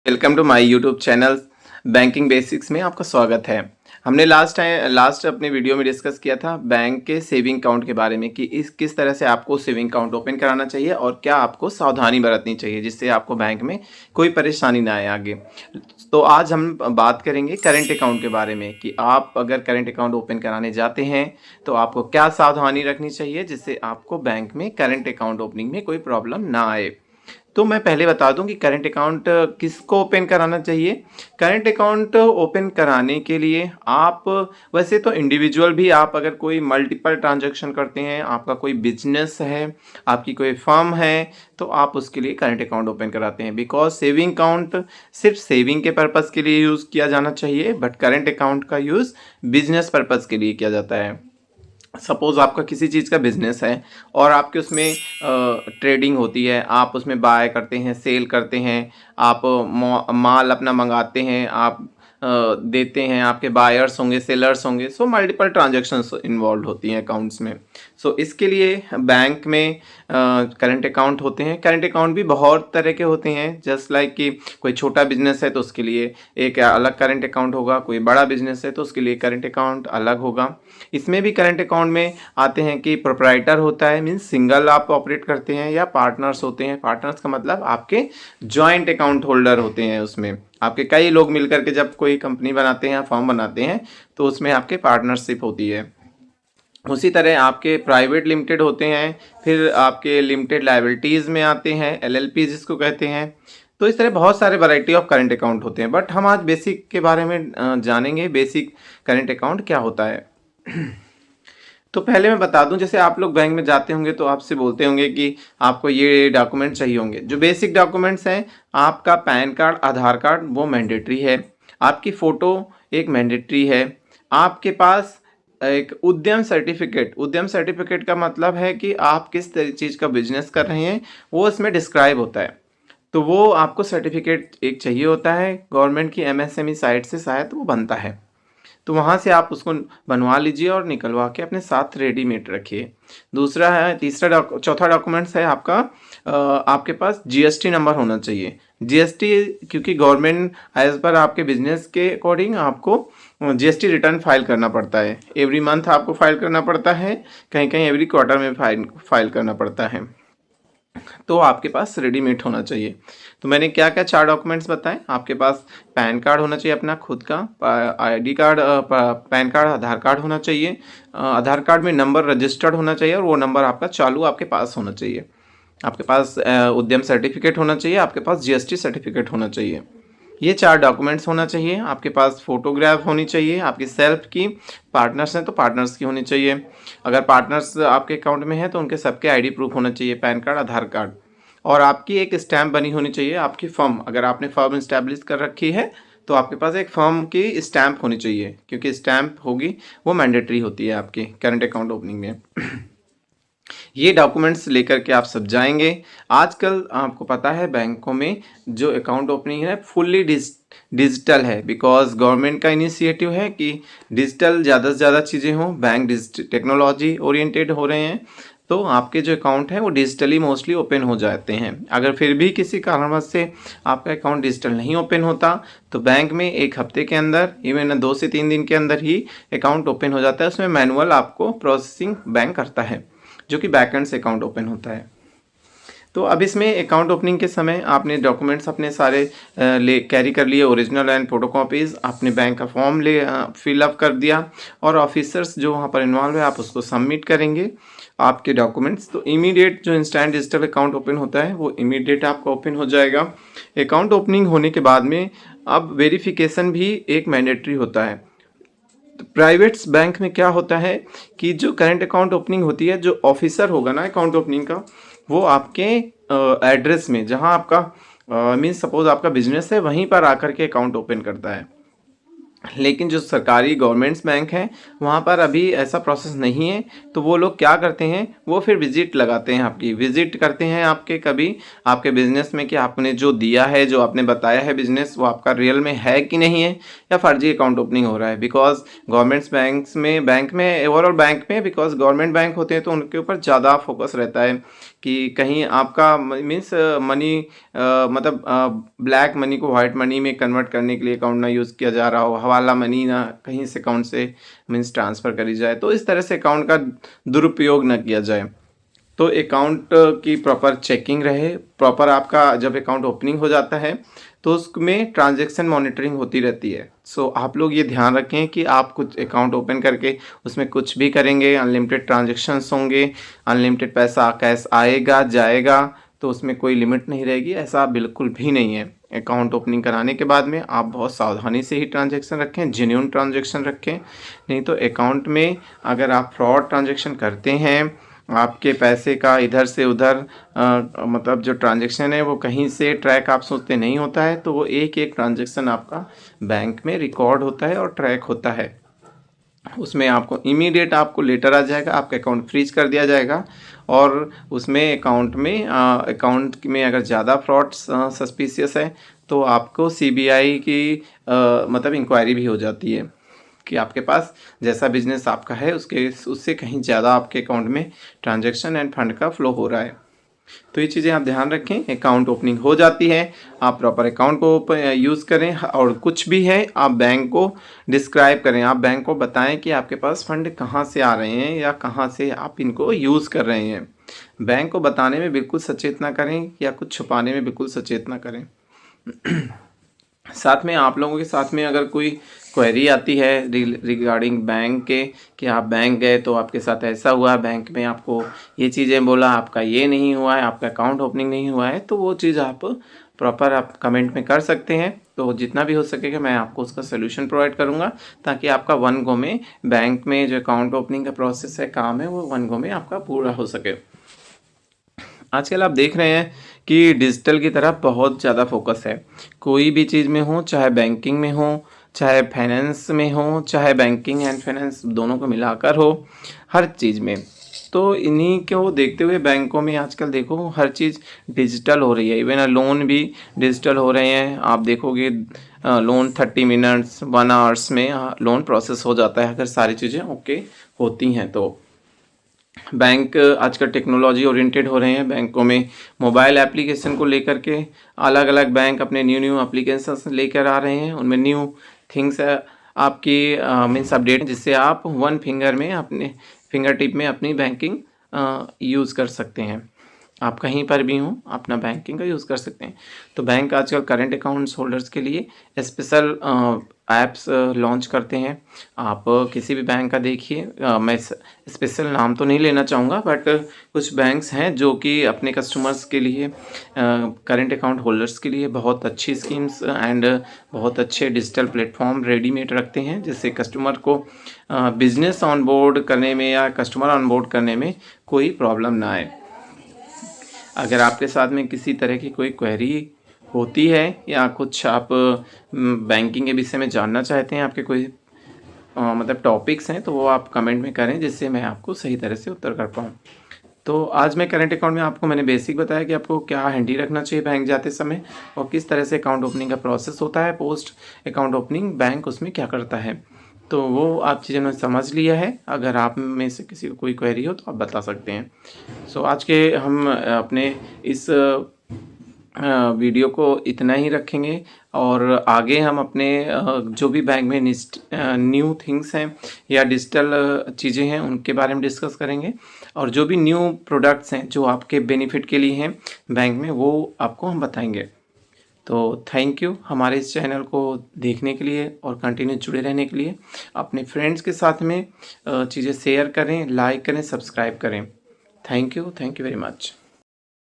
Welcome to my YouTube channel banking basics में आपका स्वागत है। हमने लास्ट अपने वीडियो में डिस्कस किया था बैंक के सेविंग अकाउंट के बारे में कि इस किस तरह से आपको सेविंग अकाउंट ओपन कराना चाहिए और क्या आपको सावधानी बरतनी चाहिए जिससे आपको बैंक में कोई परेशानी ना आए आगे। तो आज हम बात करेंगे करंट अकाउंट के बारे में कि आप अगर करंट अकाउंट ओपन कराने जाते हैं तो आपको क्या सावधानी रखनी चाहिए जिससे आपको बैंक में करंट अकाउंट ओपनिंग में कोई प्रॉब्लम ना आए। तो मैं पहले बता दूं कि करंट अकाउंट किसको ओपन कराना चाहिए। करंट अकाउंट ओपन कराने के लिए आप वैसे तो इंडिविजुअल भी आप अगर कोई मल्टीपल ट्रांजैक्शन करते हैं, आपका कोई बिजनेस है, आपकी कोई फर्म है, तो आप उसके लिए करंट अकाउंट ओपन कराते हैं। बिकॉज सेविंग अकाउंट सिर्फ सेविंग के पर्पज़ के लिए यूज़ किया जाना चाहिए, बट करंट अकाउंट का यूज़ बिजनेस पर्पज़ के लिए किया जाता है। सपोज़ आपका किसी चीज़ का बिजनेस है और आपके उसमें ट्रेडिंग होती है, आप उसमें बाय करते हैं, सेल करते हैं, आप माल अपना मंगाते हैं, आप देते हैं, आपके बायर्स होंगे, सेलर्स होंगे, सो मल्टीपल ट्रांजैक्शंस इन्वॉल्व होती हैं अकाउंट्स में। सो इसके लिए बैंक में करंट अकाउंट होते हैं। करंट अकाउंट भी बहुत तरह के होते हैं, जस्ट लाइक कि कोई छोटा बिजनेस है तो उसके लिए एक अलग करंट अकाउंट होगा, कोई बड़ा बिजनेस है तो उसके लिए करंट अकाउंट अलग होगा। इसमें भी करंट अकाउंट में आते हैं कि प्रोप्राइटर होता है, मीन्स सिंगल आप ऑपरेट करते हैं, या पार्टनर्स होते हैं। पार्टनर्स का मतलब आपके जॉइंट अकाउंट होल्डर होते हैं, उसमें आपके कई लोग मिलकर के जब कोई कंपनी बनाते हैं या फर्म बनाते हैं तो उसमें आपके पार्टनरशिप होती है। उसी तरह आपके प्राइवेट लिमिटेड होते हैं, फिर आपके लिमिटेड लायबिलिटीज़ में आते हैं, एलएलपी जिसको कहते हैं। तो इस तरह बहुत सारे वैरायटी ऑफ करंट अकाउंट होते हैं, बट हम आज बेसिक के बारे में जानेंगे, बेसिक करंट अकाउंट क्या होता है। तो पहले मैं बता दूं, जैसे आप लोग बैंक में जाते होंगे तो आपसे बोलते होंगे कि आपको ये डॉक्यूमेंट चाहिए होंगे। जो बेसिक डॉक्यूमेंट्स हैं, आपका पैन कार्ड, आधार कार्ड वो मैंडेटरी है, आपकी फ़ोटो एक मैंडेटरी है, आपके पास एक उद्यम सर्टिफिकेट का मतलब है कि आप किस चीज़ का बिजनेस कर रहे हैं वो इसमें डिस्क्राइब होता है। तो वो आपको सर्टिफिकेट एक चाहिए होता है, गवर्नमेंट की एमएसएमई साइट से शायद वो बनता है, तो वहाँ से आप उसको बनवा लीजिए और निकलवा के अपने साथ रेडीमेड रखिए। दूसरा है, चौथा डॉक्यूमेंट्स है आपका, आपके पास जीएसटी नंबर होना चाहिए। जीएसटी क्योंकि गवर्नमेंट एज पर आपके बिजनेस के अकॉर्डिंग आपको जीएसटी रिटर्न फाइल करना पड़ता है। एवरी मंथ आपको फाइल करना पड़ता है, कहीं कहीं एवरी क्वार्टर में फाइल करना पड़ता है। तो आपके पास रेडीमेड होना चाहिए। तो मैंने क्या क्या 4 डॉक्यूमेंट्स बताए। आपके पास पैन कार्ड होना चाहिए अपना खुद का, आईडी कार्ड, पैन कार्ड, आधार कार्ड होना चाहिए। आधार कार्ड में नंबर रजिस्टर्ड होना चाहिए और वो नंबर आपका चालू आपके पास होना चाहिए। आपके पास उद्यम सर्टिफिकेट होना चाहिए, आपके पास जीएसटी सर्टिफिकेट होना चाहिए। ये 4 डॉक्यूमेंट्स होना चाहिए। आपके पास फोटोग्राफ होनी चाहिए आपकी सेल्फ की, पार्टनर्स हैं तो पार्टनर्स की होनी चाहिए। अगर पार्टनर्स आपके अकाउंट में हैं तो उनके सबके आईडी प्रूफ होना चाहिए, पैन कार्ड, आधार कार्ड। और आपकी एक स्टैम्प बनी होनी चाहिए, आपकी फर्म, अगर आपने फर्म इस्टेब्लिश कर रखी है तो आपके पास एक फर्म की स्टैम्प होनी चाहिए, क्योंकि स्टैम्प होगी वो मैंडेटरी होती है आपके करंट अकाउंट ओपनिंग में। ये डॉक्यूमेंट्स लेकर के आप सब जाएंगे। आजकल आपको पता है बैंकों में जो अकाउंट ओपनिंग है फुल्ली डिजिटल है, बिकॉज गवर्नमेंट का इनिशिएटिव है कि डिजिटल ज़्यादा से ज़्यादा चीज़ें हों, बैंक टेक्नोलॉजी ओरिएंटेड हो रहे हैं, तो आपके जो अकाउंट हैं वो डिजिटली मोस्टली ओपन हो जाते हैं। अगर फिर भी किसी कारणवश से आपका अकाउंट डिजिटल नहीं ओपन होता तो बैंक में 1 हफ्ते के अंदर, इवन 2 से 3 दिन के अंदर ही अकाउंट ओपन हो जाता है। उसमें मैनुअल आपको प्रोसेसिंग बैंक करता है, जो कि बैकएंड से अकाउंट ओपन होता है। तो अब इसमें अकाउंट ओपनिंग के समय आपने डॉक्यूमेंट्स अपने सारे ले कैरी कर लिए, ओरिजिनल एंड फोटोकॉपीज़, आपने बैंक का फॉर्म फिलअप कर दिया और ऑफिसर्स जो वहाँ पर इन्वॉल्व है आप उसको सबमिट करेंगे आपके डॉक्यूमेंट्स। तो इमीडिएट जो इंस्टेंट डिजिटल अकाउंट ओपन होता है वो इमीडिएट आपका ओपन हो जाएगा। अकाउंट ओपनिंग होने के बाद में अब वेरिफिकेशन भी एक मैंडेटरी होता है। तो प्राइवेट्स बैंक में क्या होता है कि जो करंट अकाउंट ओपनिंग होती है, जो ऑफिसर होगा ना अकाउंट ओपनिंग का, वो आपके एड्रेस में, जहां आपका मीन्स सपोज आपका बिजनेस है, वहीं पर आकर के अकाउंट ओपन करता है। लेकिन जो सरकारी गवर्नमेंट्स बैंक हैं वहाँ पर अभी ऐसा प्रोसेस नहीं है, तो वो लोग क्या करते हैं, वो फिर विजिट लगाते हैं, आपकी विजिट करते हैं आपके कभी आपके बिजनेस में कि आपने जो दिया है, जो आपने बताया है बिजनेस, वो आपका रियल में है कि नहीं है, या फर्जी अकाउंट ओपनिंग हो रहा है। बिकॉज गवर्नमेंट्स बैंक में ओवरऑल बैंक में बिकॉज गवर्नमेंट बैंक होते हैं तो उनके ऊपर ज़्यादा फोकस रहता है कि कहीं आपका मीन्स मनी मतलब ब्लैक मनी को वाइट मनी में कन्वर्ट करने के लिए अकाउंट ना यूज़ किया जा रहा हो, हवाला मनी ना कहीं से अकाउंट से मीन्स ट्रांसफ़र करी जाए, तो इस तरह से अकाउंट का दुरुपयोग ना किया जाए। तो अकाउंट की प्रॉपर चेकिंग रहे, प्रॉपर आपका जब अकाउंट ओपनिंग हो जाता है तो उसमें ट्रांजैक्शन मॉनिटरिंग होती रहती है। सो आप लोग ये ध्यान रखें कि आप कुछ अकाउंट ओपन करके उसमें कुछ भी करेंगे, अनलिमिटेड ट्रांजैक्शंस होंगे, अनलिमिटेड पैसा कैश आएगा जाएगा, तो उसमें कोई लिमिट नहीं रहेगी, ऐसा बिल्कुल भी नहीं है। अकाउंट ओपनिंग कराने के बाद में आप बहुत सावधानी से ही ट्रांजैक्शन रखें, जेन्युइन ट्रांजैक्शन रखें, नहीं तो अकाउंट में अगर आप फ्रॉड ट्रांजैक्शन करते हैं, आपके पैसे का इधर से उधर मतलब जो ट्रांजैक्शन है वो कहीं से ट्रैक आप सोचते नहीं होता है, तो वो एक एक ट्रांजैक्शन आपका बैंक में रिकॉर्ड होता है और ट्रैक होता है। उसमें आपको इमीडिएट आपको लेटर आ जाएगा, आपका अकाउंट फ्रीज कर दिया जाएगा और उसमें अकाउंट में अगर ज़्यादा फ्रॉड सस्पिशियस है तो आपको सीबीआई की मतलब इंक्वायरी भी हो जाती है कि आपके पास जैसा बिजनेस आपका है उससे कहीं ज़्यादा आपके अकाउंट में ट्रांजैक्शन एंड फंड का फ्लो हो रहा है। तो ये चीज़ें आप ध्यान रखें। अकाउंट ओपनिंग हो जाती है, आप प्रॉपर अकाउंट को यूज़ करें और कुछ भी है आप बैंक को डिस्क्राइब करें, आप बैंक को बताएं कि आपके पास फंड कहाँ से आ रहे हैं या कहाँ से आप इनको यूज़ कर रहे हैं। बैंक को बताने में बिल्कुल सचेत ना करें या कुछ छुपाने में बिल्कुल सचेत ना करें। साथ में आप लोगों के साथ में अगर कोई क्वेरी आती है रिगार्डिंग बैंक के कि आप बैंक गए तो आपके साथ ऐसा हुआ, बैंक में आपको ये चीज़ें बोला, आपका ये नहीं हुआ है, आपका अकाउंट ओपनिंग नहीं हुआ है, तो वो चीज़ आप प्रॉपर आप कमेंट में कर सकते हैं। तो जितना भी हो सकेगा मैं आपको उसका सोल्यूशन प्रोवाइड करूँगा ताकि आपका वन गो में बैंक में जो अकाउंट ओपनिंग का प्रोसेस है, काम है, वो वन गो में आपका पूरा हो सके। आजकल आप देख रहे हैं कि डिजिटल की तरफ बहुत ज़्यादा फोकस है। कोई भी चीज़ में हो, चाहे बैंकिंग में हो, चाहे फाइनेंस में हो, चाहे बैंकिंग एंड फाइनेंस दोनों को मिलाकर हो, हर चीज़ में। तो इन्हीं को देखते हुए बैंकों में आजकल देखो हर चीज़ डिजिटल हो रही है, इवन लोन भी डिजिटल हो रहे हैं। आप देखोगे लोन 30 मिनट्स 1 आवर्स में लोन प्रोसेस हो जाता है अगर सारी चीज़ें ओके होती हैं तो। बैंक आजकल टेक्नोलॉजी ओरिएंटेड हो रहे हैं। बैंकों में मोबाइल एप्लीकेशन को लेकर के अलग अलग बैंक अपने न्यू एप्लीकेशंस लेकर आ रहे हैं, उनमें न्यू थिंग्स आपकी मीन्स अपडेट जिससे आप वन फिंगर में अपने फिंगर टिप में अपनी बैंकिंग यूज़ कर सकते हैं। आप कहीं पर भी हों अपना बैंकिंग का यूज़ कर सकते हैं। तो बैंक आजकल करंट अकाउंट्स होल्डर्स के लिए स्पेशल ऐप्स लॉन्च करते हैं। आप किसी भी बैंक का देखिए, मैं स्पेशल नाम तो नहीं लेना चाहूँगा, बट कुछ बैंक्स हैं जो कि अपने कस्टमर्स के लिए करंट अकाउंट होल्डर्स के लिए बहुत अच्छी स्कीम्स एंड बहुत अच्छे डिजिटल प्लेटफॉर्म रेडीमेड रखते हैं, जिससे कस्टमर को बिजनेस ऑनबोर्ड करने में या कस्टमर ऑनबोर्ड करने में कोई प्रॉब्लम ना आए। अगर आपके साथ में किसी तरह की कोई क्वेरी होती है या कुछ आप बैंकिंग के विषय में जानना चाहते हैं, आपके कोई मतलब टॉपिक्स हैं, तो वो आप कमेंट में करें जिससे मैं आपको सही तरह से उत्तर कर पाऊँ। तो आज मैं करंट अकाउंट में आपको मैंने बेसिक बताया कि आपको क्या हैंडी रखना चाहिए बैंक जाते समय और किस तरह से अकाउंट ओपनिंग का प्रोसेस होता है। पोस्ट अकाउंट ओपनिंग बैंक उसमें क्या करता है, तो वो आप चीज़ें ने समझ लिया है। अगर आप में से किसी को कोई क्वेरी हो तो आप बता सकते हैं। सो आज के हम अपने इस वीडियो को इतना ही रखेंगे और आगे हम अपने जो भी बैंक में न्यू थिंग्स हैं या डिजिटल चीज़ें हैं उनके बारे में डिस्कस करेंगे और जो भी न्यू प्रोडक्ट्स हैं जो आपके बेनिफिट के लिए हैं बैंक में, वो आपको हम बताएंगे। तो थैंक यू हमारे इस चैनल को देखने के लिए और कंटिन्यू जुड़े रहने के लिए। अपने फ्रेंड्स के साथ में चीज़ें शेयर करें, लाइक करें, सब्सक्राइब करें। Thank you very much.